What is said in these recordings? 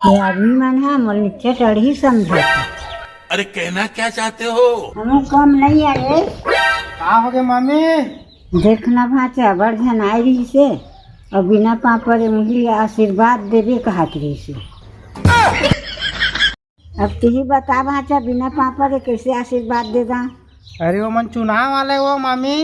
ये आदमी मन है मोर नीचे टढ़ी समझे। अरे कहना क्या चाहते हो? हमें कम नहीं आए। का हो गए मामी? देखना भाचा बढ़न आई रही से और बिना पापड़ मुझे आशीर्वाद देवे कहत रही से। अब तुझे बता भाचा बिना पापड़ कैसे आशीर्वाद दे दा? अरे वो मन चुनाव वाले वो मामी,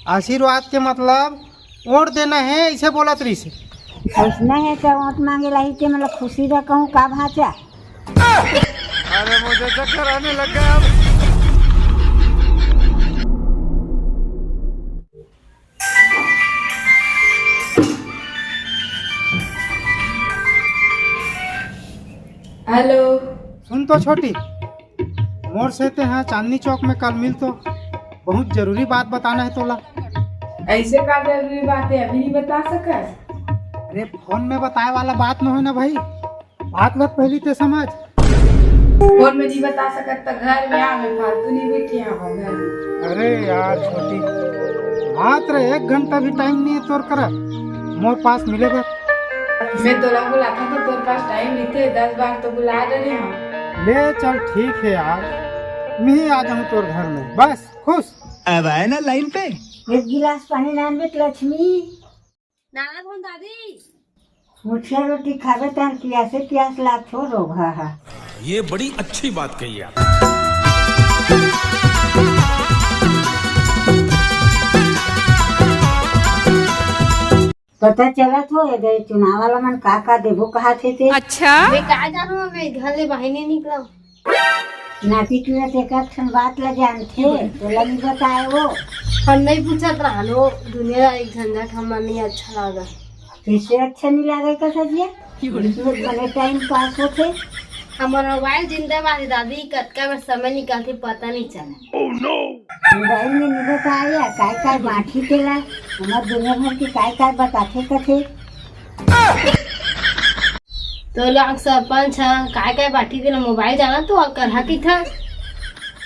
आशीर्वाद के मतलब वोट देना है ऐसे बोलत रही से। ऐसा है तो वोट मांगे लाई थे मतलब खुशी रह कहूँ का भाचा। अरे मुझे चक्कर आने लग गया अब। हेलो। सुन तो छोटी, मोर से ते हैं चांदनी चौक में कल मिल तो बहुत जरूरी बात बताना है तोला। ऐसे का जरूरी बात है अभी नहीं बता सकस? अरे फोन में बताए वाला बात न हो ना भाई, बात पहली ते समझ। फोन में नहीं बता सकत तो घर में आ, मैं फालतू नहीं बैठी हूँ घर में। अरे यार छोटी, मात्र 1 घंटा भी टाइम नहीं है तोर कर मोर पास मिलेगा। मैं तोला बुला था तो तोर पास टाइम नहीं थे, 10 बार तो बुला रहे हैं। ले चल ठीक है यार, मैं ही आ जाऊँ तोर घर में, बस खुश। अब आए ना लाइन पे। एक गिलास पानी नान बेट लक्ष्मी। नाना कौन दादी? मुठिया रोटी खावे तन प्यासे प्यास लाग छोड़ रोगा है। ये बड़ी अच्छी बात कही आप। पता चला तो ये चुनाव वाला मन का देवो कहा थे। अच्छा मैं कहा जानू, मैं घर ले बाहर नहीं निकला। नाती तुरंत एक बात ला जानते तो लगी बताए वो। हम नहीं पूछा रहा, दुनिया एक झंझट हमारा नहीं अच्छा लगा। कैसे अच्छा नहीं लगे का सजिया? इसमें बने टाइम पास होते। हमारा मोबाइल जिंदा बात दादी, कटका में समय निकालते पता नहीं चला। मोबाइल में नहीं बताया काय बाँठी तेला हमार दुनिया भर की काय बताते कथे। तो लोग सरपंच है काय बाटी देना मोबाइल जाना तो करहा की था।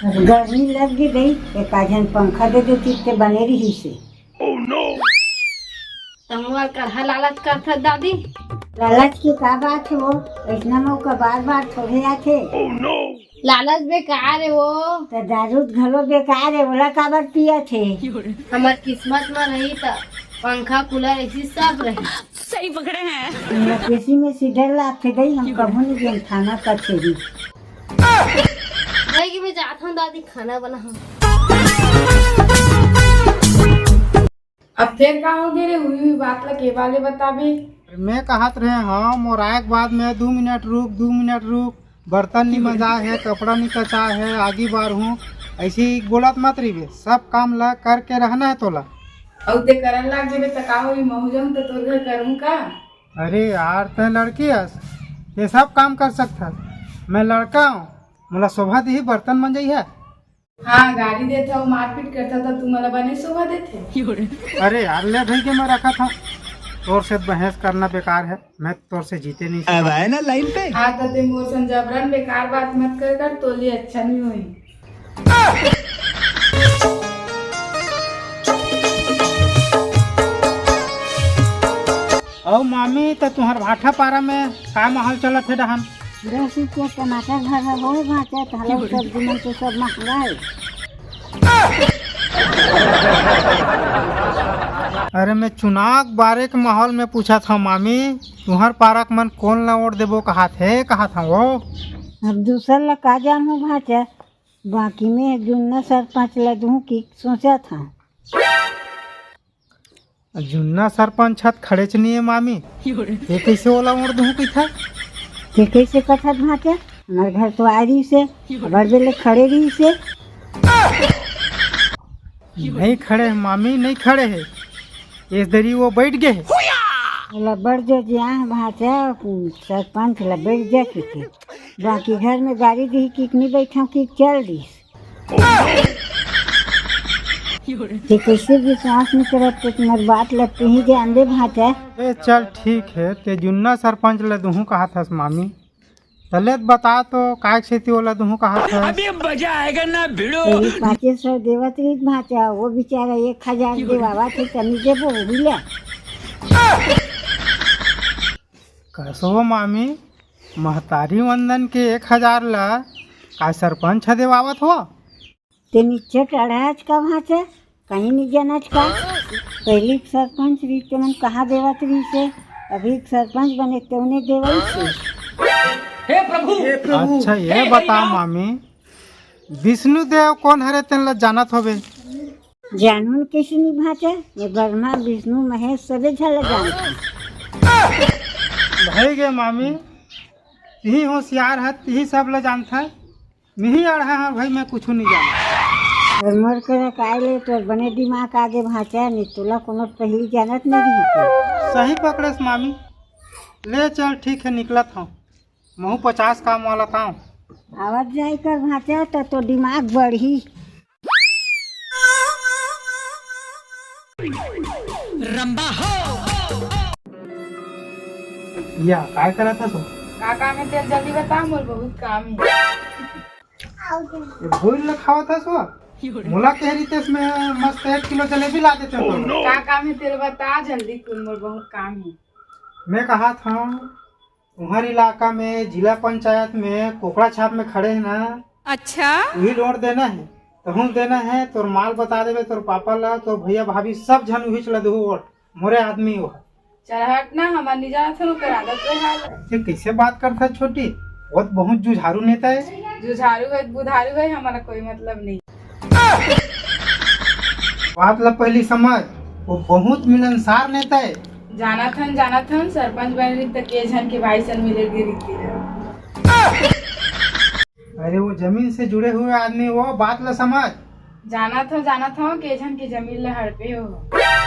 गर्मी लग गई एक आजन पंखा दे देती ते बने रही से। तमुआ करहा लालच करता दादी। लालच की का बात है वो? इतना मौका बार बार थोड़े आते। लालच बेकार है वो। तो दारू घलो बेकार है, बोला का बार पिया थे। हमार किस्मत में रही तो पंखा कूलर ऐसी सब रही। सही पकड़े हैं। किसी में सीधर लाते गई हम कभू नहीं गए थाना कचेरी। भाई कि मैं जाता हूँ दादी खाना बना। अब फिर कहा हो गए रे, हुई बात ला के वाले बताबे। मैं कहत रहे हाँ मोर आए के बाद में 2 मिनट रुक, बर्तन नहीं मजा है, कपड़ा नहीं कचा है, आगे बार हूँ ऐसी बोलत मत रही। सब काम ला करके रहना है तोला। और ते करन लाग जेबे त का होई, महू जाऊं तो तोर घर करूं का? अरे यार ते लड़की हस, ये सब काम कर सकता। मैं लड़का हूँ, मला शोभा दी बर्तन मंजई है। हाँ गाड़ी देता हूँ, मारपीट करता था, तू मला बने शोभा देते। अरे यार ले भाई के मैं रखा था, तोर से बहस करना बेकार है, मैं तोर से जीते नहीं। अब आए ना लाइन पे। हाँ तो ते मोर सन जबरन बेकार बात मत कर तो लिए अच्छा नहीं हुई। और मामी तो तुम्हार भाठा पारा में का माहौल चलत है डहान? 10 रुपया टमाटर घर है हो भाचा थाला सब्जी में तो सब महंगा है। अरे मैं चुनाव बारे के माहौल में पूछा था मामी, तुम्हार पारक मन कौन ला वोट देबो कहा था वो। अब दूसरा ला का जानू भाचा, बाकी में जुन्ना सरपंच ला दूं की सोचा था। जुन्ना सरपंच छत खड़े च नहीं है मामी, ये कैसे ओला वोट दूं की था? ये कैसे कथा भाचा? हमारे घर तो आ रही से बड़ बेले खड़े रही से। नहीं खड़े है मामी, नहीं खड़े है, इस दरी वो बैठ गए है। लबड़ जो जहाँ भाचा सरपंच ला बैठ जा के, बाकी घर में गाड़ी दी कि नहीं बैठा कि चल दी। ते कैसे विश्वास नहीं करत तो तुम्हारी बात लगती ही जान दे भाचा। ए चल ठीक है, ते जुन्ना सरपंच ला दूं कहा था मामी, तले बता तो काय खेती वाला दूं कहा था। अभी मजा आएगा ना भिड़ो। 500 देवत रही भाचा, वो बेचारा 1000 देवावा थे तनी देबो बिला। कैसो मामी महतारी वंदन के 1000 ला का सरपंच ह देवावत हो। ते नीचे चढ़ाच का वहाँ से कहीं नहीं जानच का पहली सरपंच रही तो मन कहाँ देवत रही से अभी सरपंच बने तो उन्हें देवई से। अच्छा ये बताओ मामी, विष्णु देव कौन हरे तेन ला जानत होबे? जानून किसी नहीं भाचे ये ब्रह्मा विष्णु महेश सभी झल जानते। भाई गे मामी, यही होशियार है, यही सब ला जानता है। नहीं आ रहा है भाई, मैं कुछ नहीं जाना। और मर कर कायले तो बने दिमाग आगे भाचा नहीं तोला कोनो पहली जानत नहीं रही। सही पकड़े मामी, ले चल ठीक है निकलत हूँ। महू 50 काम वाला था। आवाज जाई कर भाचा तो दिमाग बढ़ी। रंबा हो या काय करा था तू? का काम है तेल जल्दी बता, मोर बहुत काम है। ये भूल न खावा था सो मोला कह रही थी इसमें मस्त 1 किलो जलेबी ला देते हो। का काम है तेल बता जल्दी, कुल मोर बहुत काम है। मैं कहा था तुम्हारे इलाका में जिला पंचायत में कोकड़ा छाप में खड़े हैं ना, अच्छा वही रोड देना है तो हम देना है। तोर माल बता देवे, तोर पापा ला, तोर भैया भाभी सब जन वही चला दो वोट मोरे आदमी हो। चल हट ना, हमार नहीं जाना था कर आदत पे हाल। ये कैसे बात करता है छोटी, बहुत जुझारू नेता है। जुझारू है बुधारू है, हमारा कोई मतलब नहीं। बात ला पहली समझ, वो बहुत मिलनसार नेता है। जाना थन सरपंच बन रही तो के जन के भाई सन मिले गिरी थी। अरे वो जमीन से जुड़े हुए आदमी, वो बात ला समझ। जाना था के जन की जमीन ले हड़पे हो।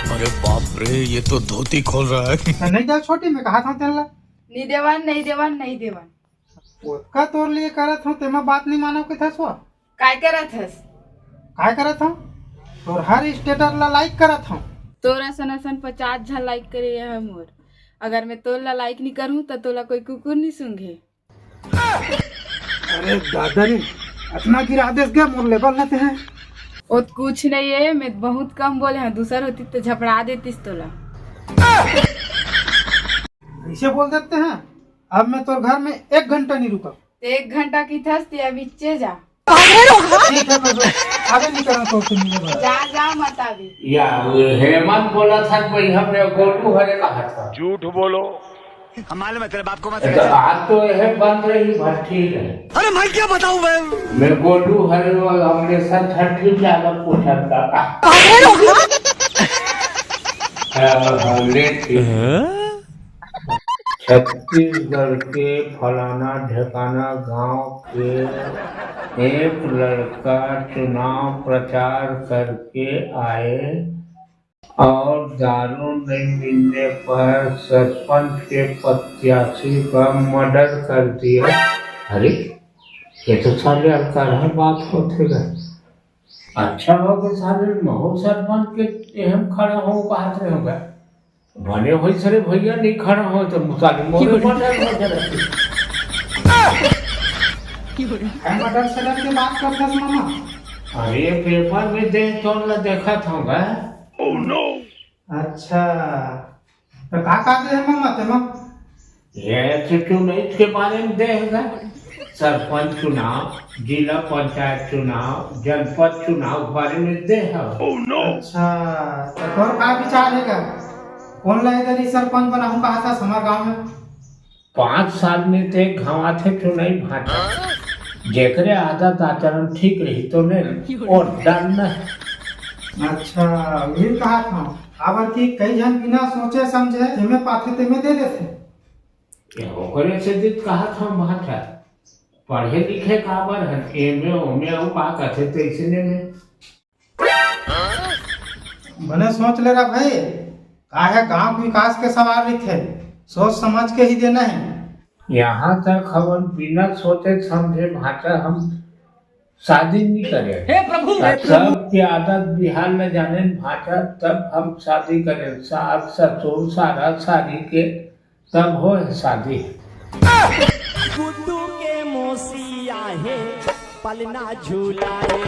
अरे बाप रे, ये तो धोती खोल रहा है। तो नहीं जा छोटी, मैं कहा था तेला नहीं देवन उसका तोर लिए करत हूँ, तेमा बात नहीं मानो के था सो काय करत हस? काय करत हूँ? तोर हर स्टेटस ला लाइक करत हूँ। तोरा सन 50 झन लाइक करे है मोर। अगर मैं तोला लाइक नहीं करूँ तो तोला कोई कुकुर नहीं सूंघे। अरे दादा रे, इतना गिरा देस गया मोर लेवल न हैं। ओ कुछ नहीं है, मैं बहुत कम बोले हैं, दूसर होती तो झपड़ा देतीस तोला। ऐसे बोल देते हैं। अब मैं तोर घर में 1 घंटा नहीं रुका। 1 घंटा की थस ते अभी चे जा। ठीक है तो आगे नहीं करना तो तुम मुझे जा मत अभी। या हेमंत बोला था भाई, हमने गोलू हरे कहा था। झूठ बोलो। हमारे में तेरे बाप को मत तो आज तो यह बंद रही भट्टी है। अरे मैं क्या बताऊं मैं गोलू हरे हमने साथ छठी ज्यादा पूछा था। छत्तीसगढ़ के फलाना ढेकाना गांव के एक लड़का चुनाव प्रचार करके आए और दारू नहीं मिलने पर सरपंच के प्रत्याशी का मर्डर कर दिया। अरे ये तो साले अलकार बात होते गए। अच्छा हो गए साले महू सरपंच के हम खड़ा हो कहते होगा भने हो सरे भैया नहीं खड़ा हो तो मुसाले मोरे मर्डर हो जाए। मर्डर सडन की बात करता है मामा। अरे पेपर में देख तो ना देखा था। Oh no. अच्छा तो का दे मामा तेमा? ये चुनाव के बारे में देगा, सरपंच चुनाव, जिला पंचायत चुनाव, जनपद चुनाव बारे में देगा। Oh no. अच्छा तो तोर का विचार है? कौन लाएगा सरपंच बना हूँ कहा था हमारे गाँव में? 5 साल में थे घावा थे चुनाई भाटा जेकरे आदत आचरण ठीक रही तो नहीं और डरना। अच्छा ये कहा था अब की कई जन बिना सोचे समझे जिम्मे पाथे तेमे दे देते। ओकरे से दित कहा था भाटा पढ़े लिखे काबर है एमे ओमे और का कहते तो इसने में मैंने सोच ले रहा भाई का है गांव विकास के सवाल थे, सोच समझ के ही देना है। यहाँ तक हम बिना सोचे समझे भाटा हम शादी नहीं करें। हे प्रभु सबकी आदत बिहार में जाने भाटा तब हम शादी करें। सास ससुर सारा शादी के तब हो शादी। गुड्डू के मोसिया है पलना झूलाए।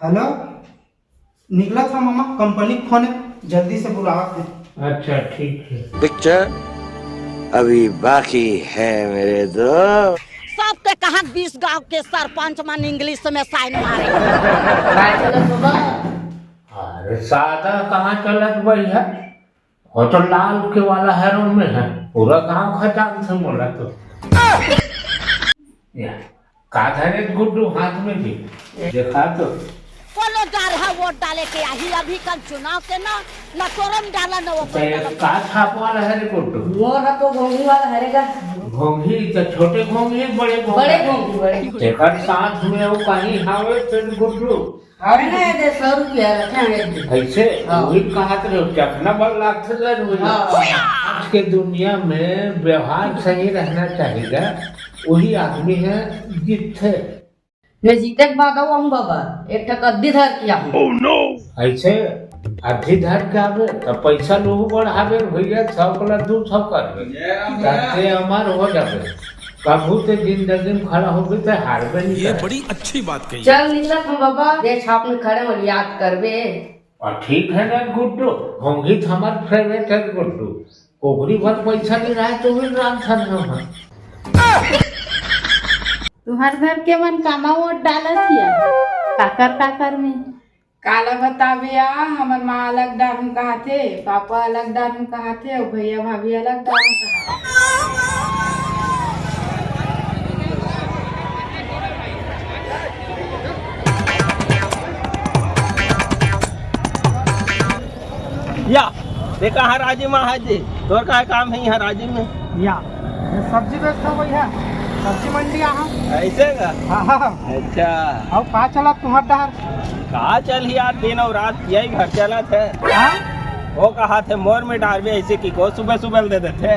हेलो निकला था मामा, कंपनी फोन है, जल्दी से बुलावा थे। अच्छा ठीक है। पिक्चर अभी बाकी है मेरे दोस्त। सबके कहा 20 गांव के सरपंच मन इंग्लिश में साइन मारे। अरे सादा कहाँ चलत भैया, वो तो लाल के वाला है रूम में है, पूरा गांव खचाम से बोला तो का धरे गुड्डू हाथ में भी देखा तो बोलो जा रहा वोट डाले के यही अभी कल चुनाव के ना तोरम डाला न वो का छाप वाला है रे गुड्डू, वो ना तो घोंगी वाला हरेगा। घोंगी तो छोटे घोंगी बड़े घोंगी बड़े तेकर साथ में वो कहीं हावे फिर गुड्डू अरे नहीं दे 100 रुपया रखेंगे ऐसे वही कहा तो चखना बड़ लागत जरूरी। आज के दुनिया में व्यवहार सही रहना चाहिए, वही आदमी है जीतते। मैं जीते के बाद आऊँ बाबा एक ठक अद्धी धर किया ऐसे अधी धर के आवे तो पैसा लोग बढ़ावे भैया 100 200 करते अमर हो जावे, कबू तो जिंदगी में खड़ा हो गई तो हारबे नहीं। ये बड़ी अच्छी बात कही। चल निकला हम बाबा देख छाप में खड़े और याद करबे। और ठीक है ना गुड्डू, होंगी तो हमारे फेवरेट है गुड्डू, कोकरी भर पैसा नहीं रहा तो भी राम था तुम्हार घर के मन कामा वोट डालत हिया काकर में काला बताबिया। हमर माँ अलग डालूं कहा थे, पापा अलग डालूं कहा थे और भैया भाभी अलग डालूं कहा। या देखा हराजी महाजी तोर का काम है यहाँ राजी में या ये सब्जी बेचता हो भैया, सब्जी मंडी यहाँ ऐसे का। हाँ अच्छा अब का चला तुम्हार डहर कहा चल यार दिन और रात यही घर चला थे। वो कहा थे मोर में डाल भी ऐसे की को सुबह सुबह दे देते,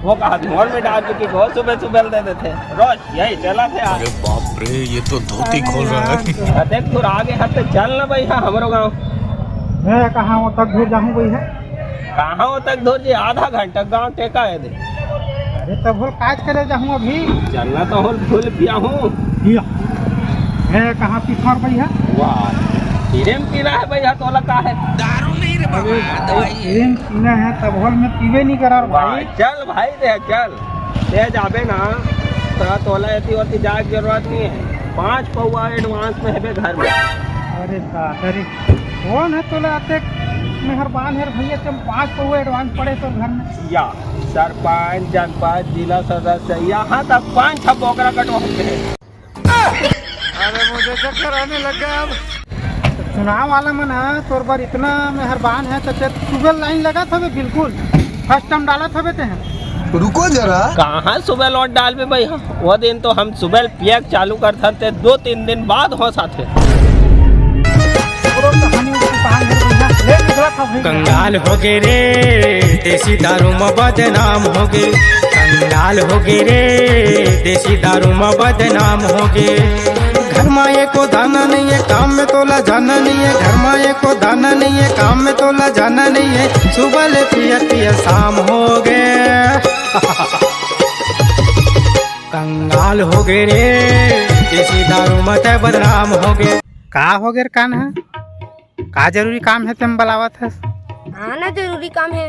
वो कहा थे मोर में डाल की को सुबह सुबह दे देते, रोज यही चला थे। अरे बाप रे, ये तो धोती खोल रहा है। देख तू आगे हाथ चल ना भाई हमारो गाँव। मैं कहाँ वो तक दूर जाऊँ भैया, कहाँ वो तक दूर जी आधा घंटा गाँव टेका है दे। अरे तब होल काज करे जाऊँ अभी, चलना तो होल फूल पिया हूँ। मैं कहाँ पिछड़ भैया, वाह पीरेम पीना है भैया तोला का है दारू नहीं रे बाबा, दवाई है। पीना है तब होल में पीवे नहीं करा भाई। चल भाई दे चल दे जाबे ना तो तोला ऐसी और जाए की जरूरत नहीं है, 5 पौवा एडवांस में है घर में। अरे अरे कौन है तोला आते मेहरबान है भैया, तुम 5 पौवा एडवांस पड़े तो घर में। या सरपंच जनपद जिला सदस्य यहाँ तक 5-6 बोकरा कटवाते हैं। अरे मुझे चक्कर आने लग गया अब। चुनाव वाला मन है तोर बार इतना मेहरबान है तो सुबह लाइन लगा था बिल्कुल फर्स्ट टाइम डाला था बेटे हैं। रुको जरा, कहाँ सुबह लौट डाल में भैया, वो दिन तो हम सुबह पियक चालू करते थे 2-3 दिन बाद हो साथे। कंगाल हो गए रे देसी दारू में बदनाम हो गए, कंगाल हो गए रे देसी दारू में बदनाम हो गए। घर माए को दाना नहीं है, काम में तोला जाना नहीं है, घर माए को दाना नहीं है, काम में तोला जाना नहीं है, सुबह ले पिया पिया शाम हो गए। कंगाल हो गए रे देसी दारू में बदनाम हो गए। का हो गया कान है, का जरूरी काम है तुम बलावत है? आना जरूरी काम है।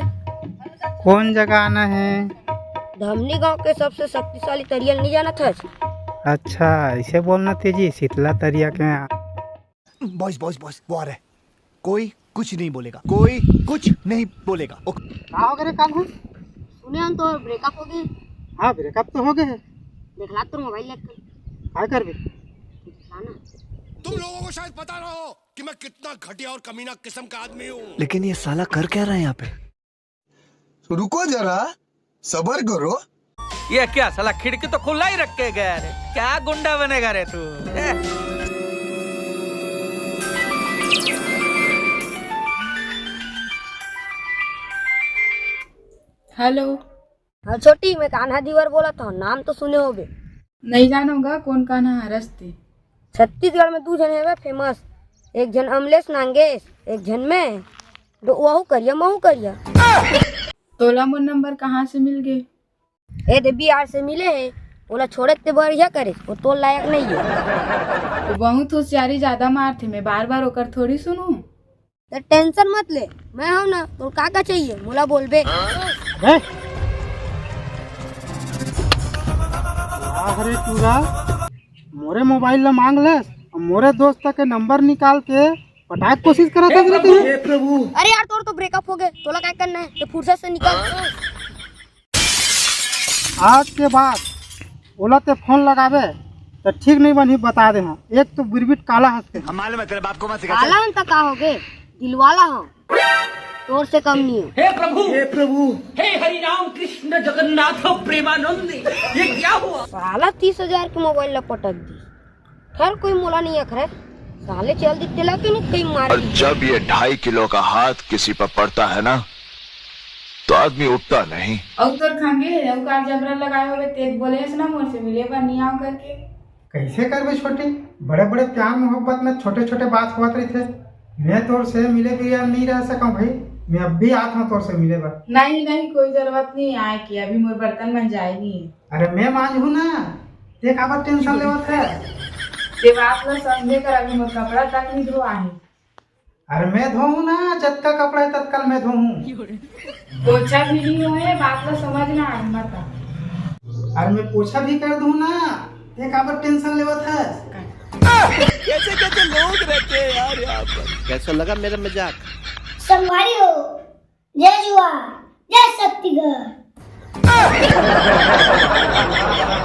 कौन जगह आना है? धमनी गांव के सबसे शक्तिशाली तरियल नहीं जाना था। अच्छा ऐसे बोलना थे जी, शीतला तरिया के। बॉस बॉस बॉस वो आ रहा है, कोई कुछ नहीं बोलेगा, कोई कुछ नहीं बोलेगा। का हो गया कान है? सुने हम तो ब्रेकअप हो गए। हाँ ब्रेकअप तो हो गए है। देखला तो मोबाइल लेकर क्या कर भी तुम लोगों को शायद पता ना हो कि मैं कितना घटिया और कमीना किस्म का आदमी हूँ, लेकिन ये साला कर क्या रहा है यहाँ पे? रुको जरा सबर करो। ये क्या साला खिड़की तो खुला ही रख के गया रे, क्या गुंडा बनेगा रे तू? हेलो। हाँ छोटी, मैं कान्हा दीवार बोला था, नाम तो सुने होगे। नहीं जानूंगा कौन कान्हा हरस्ते। छत्तीसगढ़ में 2 जन है फेमस, एक जन अमलेश नांगेश, एक जन में वहू करिया महू करिया। तोला मोर नंबर कहाँ से मिल गए? ए दे बिहार से मिले हैं, बोला छोड़े ते बढ़िया करे, वो तो लायक नहीं है। तो बहुत होशियारी ज्यादा मारते, मैं बार बार ओकर थोड़ी सुनूं। तो टेंशन मत ले, मैं हूं ना, तो का चाहिए मोला बोलबे। अरे टूरा मोरे मोबाइल ला मांग ले और मोरे दोस्त के नंबर निकाल के पटाक कोशिश करा था प्रभु। अरे यार तोर तो ब्रेकअप हो गए, तोला क्या करना है? तो फुर्सत से निकल। आज के बाद ओला ते फोन लगावे तो ठीक नहीं बनी, बता दे। हाँ एक तो बिरबिट काला हंसते काला हन तक का हो गए, दिलवाला हो, तोर से कम नहीं हो। हे प्रभु हे हरि राम कृष्ण जगन्नाथ प्रेमानंद, ये क्या हुआ? साला 30,000 के मोबाइल ला पटक दी। खैर कोई मोला नहीं अखरे, साले चल दिखते ला कि नहीं कहीं मार दी। जब ये 2.5 किलो का हाथ किसी पर पड़ता है ना तो आदमी उठता नहीं। और तोर खांगे और कार जबरा लगाए होवे तेज बोले है ना मोर से मिले बा नहीं आओ करके। कैसे करबे छोटे, बड़े बड़े प्यार मोहब्बत में छोटे छोटे बात होत रही थे। मैं तोर से मिले बिना नहीं रह सका भाई, मैं अब भी आता हूँ तोर से मिले बा। नहीं नहीं कोई जरूरत नहीं आए की, अभी मोर बर्तन बन जाएगी। अरे मैं मांझ हूँ ना, ते काबर टेंशन लेवत है? ते बात ला समझे कर, अभी मोर कपड़ा तक नहीं धोआ है। अरे मैं धोऊं ना, जत्का कपड़ा है तत्काल मैं धोऊं। पोछा भी नहीं हुए, बात ला समझना है मत। अरे मैं पोछा भी कर दूं ना, ते काबर टेंशन लेवत है? कैसे कैसे लोग रहते हैं यार यहाँ पर। कैसा लगा मेरा मजाक? संगवारी हो, जय जुआ, जय शक्तिगढ़।